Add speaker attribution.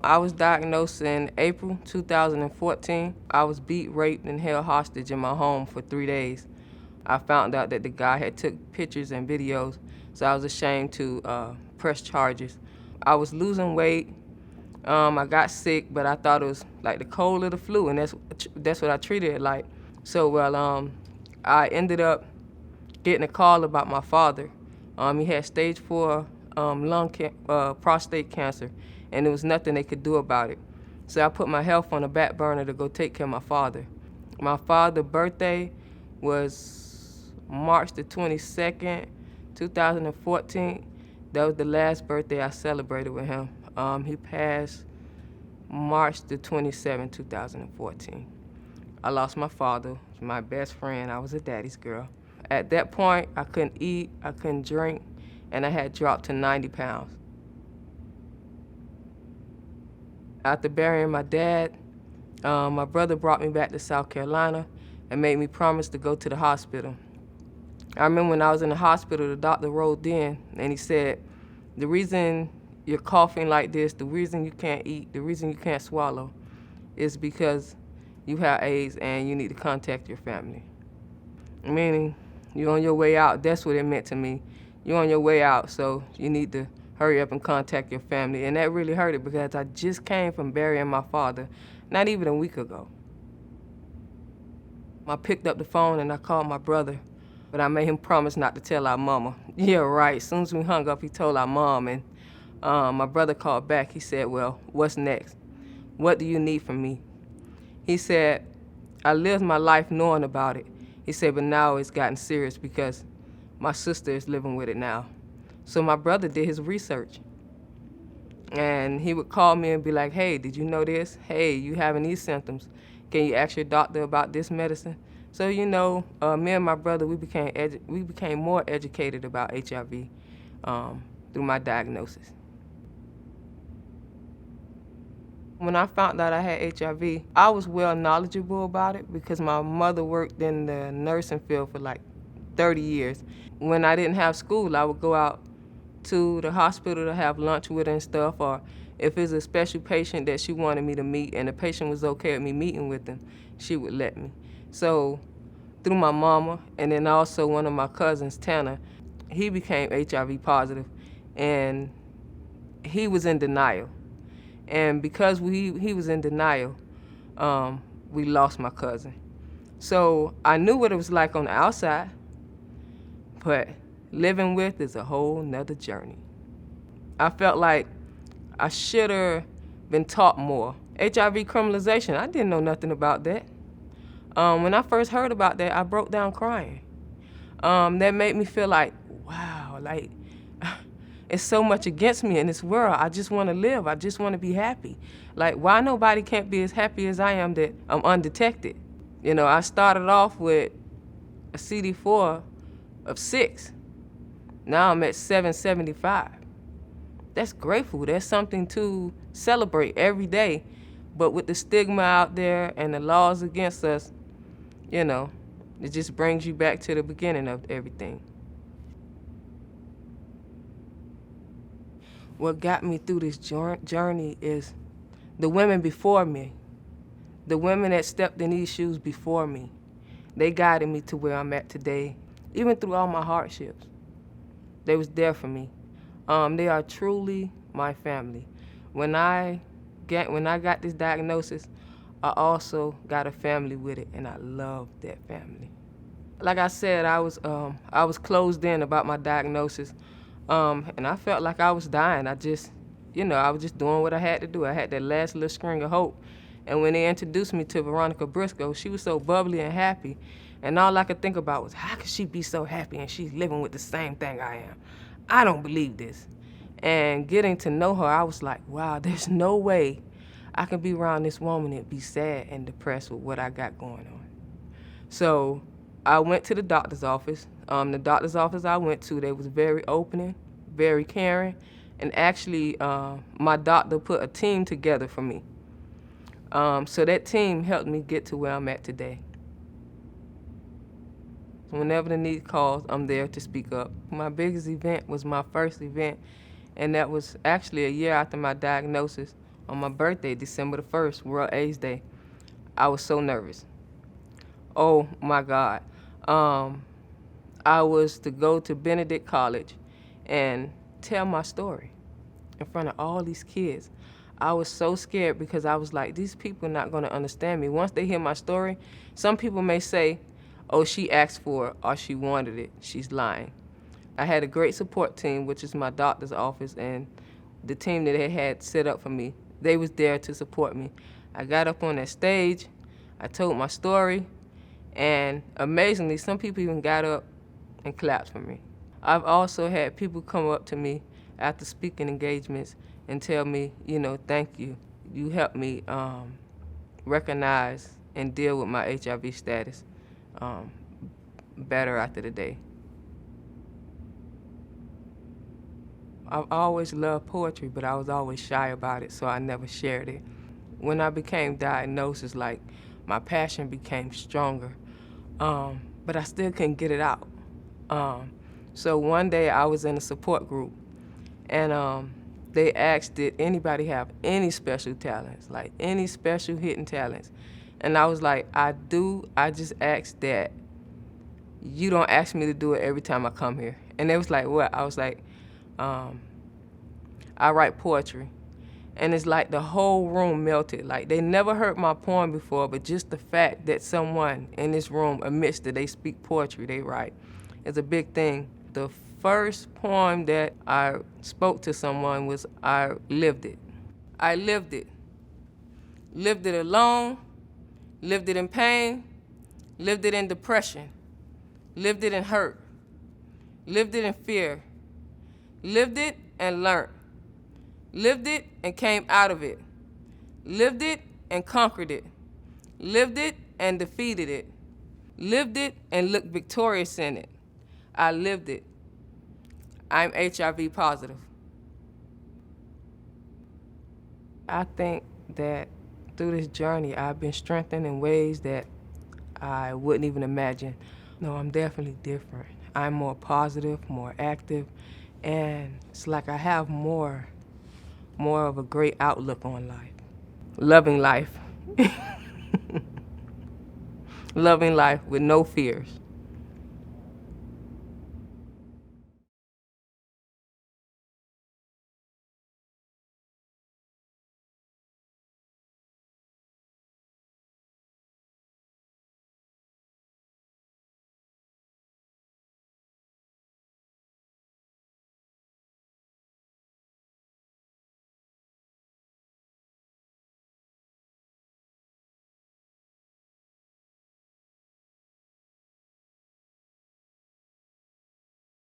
Speaker 1: I was diagnosed in April 2014. I was beat, raped, and held hostage in my home for 3 days. I found out that the guy had took pictures and videos, so I was ashamed to press charges. I was losing weight. I got sick, but I thought it was like the cold or the flu, and that's what I treated it like. So, I ended up getting a call about my father. He had stage 4 prostate cancer, and there was nothing they could do about it. So I put my health on the back burner to go take care of my father. My father's birthday was March the 22nd, 2014. That was the last birthday I celebrated with him. He passed March the 27th, 2014. I lost my father, my best friend. I was a daddy's girl. At that point, I couldn't eat, I couldn't drink, and I had dropped to 90 pounds. After burying my dad, my brother brought me back to South Carolina and made me promise to go to the hospital. I remember when I was in the hospital, the doctor rolled in and he said, the reason you're coughing like this, the reason you can't eat, the reason you can't swallow is because you have AIDS and you need to contact your family. Meaning, you're on your way out. That's what it meant to me. You're on your way out, so you need to hurry up and contact your family. And that really hurt it because I just came from burying my father, not even a week ago. I picked up the phone and I called my brother, but I made him promise not to tell our mama. Yeah, right. As soon as we hung up, he told our mom, and my brother called back. He said, well, what's next? What do you need from me? He said, I lived my life knowing about it. He said, but now it's gotten serious because my sister is living with it now. So my brother did his research. And he would call me and be like, hey, did you know this? Hey, you having these symptoms. Can you ask your doctor about this medicine? So, me and my brother, we became more educated about HIV through my diagnosis. When I found out I had HIV, I was well knowledgeable about it because my mother worked in the nursing field for like 30 years. When I didn't have school, I would go out to the hospital to have lunch with her and stuff, or if it's a special patient that she wanted me to meet and the patient was okay with me meeting with them, she would let me. So through my mama, and then also one of my cousins, Tanner, he became HIV positive, and he was in denial. And because he was in denial, we lost my cousin. So I knew what it was like on the outside, but living with is a whole nother journey. I felt like I should have been taught more. HIV criminalization, I didn't know nothing about that. When I first heard about that, I broke down crying. That made me feel like, wow, like, it's so much against me in this world. I just want to live. I just want to be happy. Like, why nobody can't be as happy as I am that I'm undetected? I started off with a CD4 of 6. Now I'm at 775. That's grateful. That's something to celebrate every day. But with the stigma out there and the laws against us, it just brings you back to the beginning of everything. What got me through this journey is the women before me, the women that stepped in these shoes before me. They guided me to where I'm at today, even through all my hardships. They was there for me. They are truly my family. When I got this diagnosis, I also got a family with it, and I love that family. Like I said, I was closed in about my diagnosis. And I felt like I was dying. I was just doing what I had to do. I had that last little string of hope. And when they introduced me to Veronica Briscoe, she was so bubbly and happy. And all I could think about was, how could she be so happy and she's living with the same thing I am? I don't believe this. And getting to know her, I was like, wow, there's no way I can be around this woman and be sad and depressed with what I got going on. So I went to the doctor's office. The doctor's office I went to, they was very opening, very caring, and actually my doctor put a team together for me. So that team helped me get to where I'm at today. Whenever the need calls, I'm there to speak up. My biggest event was my first event, and that was actually a year after my diagnosis on my birthday, December the 1st, World AIDS Day. I was so nervous. Oh my God. I was to go to Benedict College and tell my story in front of all these kids. I was so scared because I was like, these people are not going to understand me. Once they hear my story, some people may say, oh, she asked for it or she wanted it. She's lying. I had a great support team, which is my doctor's office, and the team that they had set up for me. They was there to support me. I got up on that stage, I told my story, and amazingly, some people even got up and clapped for me. I've also had people come up to me after speaking engagements and tell me, thank you. You helped me recognize and deal with my HIV status better after the day. I've always loved poetry, but I was always shy about it, so I never shared it. When I became diagnosed, it's like my passion became stronger, but I still couldn't get it out. So one day I was in a support group, and they asked, did anybody have any special talents, like any special hidden talents? And I was like, I do. I just asked that you don't ask me to do it every time I come here. And they was like, what? I was like, I write poetry. And it's like the whole room melted. Like they never heard my poem before, but just the fact that someone in this room admits that they speak poetry, they write, is a big thing. The first poem that I spoke to someone was I lived it. I lived it. Lived it alone, lived it in pain, lived it in depression, lived it in hurt, lived it in fear, lived it and learned, lived it and came out of it, lived it and conquered it, lived it and defeated it, lived it and looked victorious in it. I lived it. I'm HIV positive. I think that through this journey, I've been strengthened in ways that I wouldn't even imagine. No, I'm definitely different. I'm more positive, more active, and it's like I have more of a great outlook on life. Loving life. Loving life with no fears.